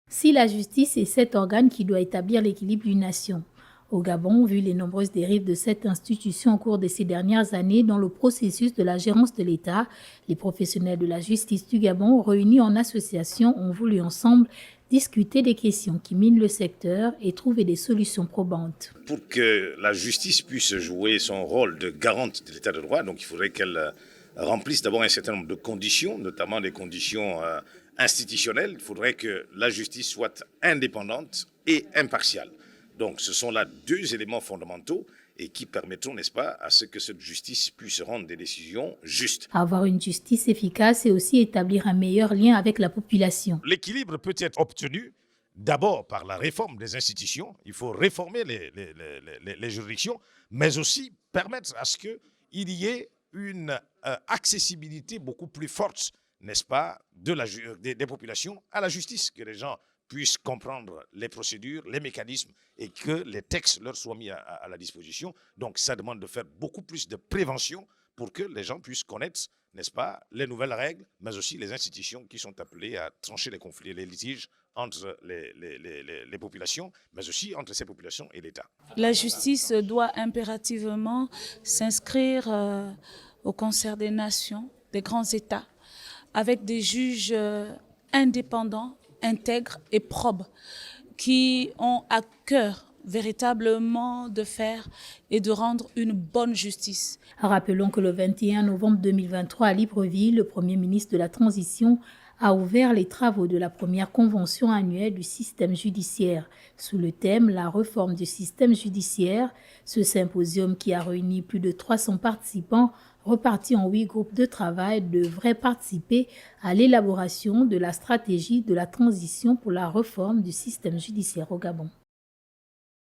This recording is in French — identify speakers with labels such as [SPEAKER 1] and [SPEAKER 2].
[SPEAKER 1] Si la justice est cet organe qui doit établir l'équilibre d'une nation. Au Gabon, vu les nombreuses dérives de cette institution au cours de ces dernières années dans le processus de la gérance de l'État, les professionnels de la justice du Gabon, réunis en association, ont voulu ensemble discuter des questions qui minent le secteur et trouver des solutions probantes.
[SPEAKER 2] Pour que la justice puisse jouer son rôle de garante de l'état de droit, donc il faudrait qu'elle remplisse d'abord un certain nombre de conditions, notamment des conditions institutionnelles. Il faudrait que la justice soit indépendante et impartiale. Donc ce sont là deux éléments fondamentaux et qui permettront, n'est-ce pas, à ce que cette justice puisse rendre des décisions justes.
[SPEAKER 1] Avoir une justice efficace et aussi établir un meilleur lien avec la population.
[SPEAKER 2] L'équilibre peut être obtenu d'abord par la réforme des institutions. Il faut réformer les juridictions, mais aussi permettre à ce qu'il y ait une accessibilité beaucoup plus forte, n'est-ce pas, des populations à la justice, que les gens puissent comprendre les procédures, les mécanismes et que les textes leur soient mis à la disposition. Donc ça demande de faire beaucoup plus de prévention pour que les gens puissent connaître, n'est-ce pas, les nouvelles règles, mais aussi les institutions qui sont appelées à trancher les conflits et les litiges entre les populations, mais aussi entre ces populations et l'État.
[SPEAKER 3] La justice doit impérativement s'inscrire au concert des nations, des grands États, avec des juges indépendants, intègres et probes, qui ont à cœur véritablement de faire et de rendre une bonne justice.
[SPEAKER 1] Rappelons que le 21 novembre 2023 à Libreville, le Premier ministre de la Transition a ouvert les travaux de la première convention annuelle du système judiciaire sous le thème « La réforme du système judiciaire ». Ce symposium qui a réuni plus de 300 participants repartis en 8 groupes de travail devrait participer à l'élaboration de la stratégie de la transition pour la réforme du système judiciaire au Gabon.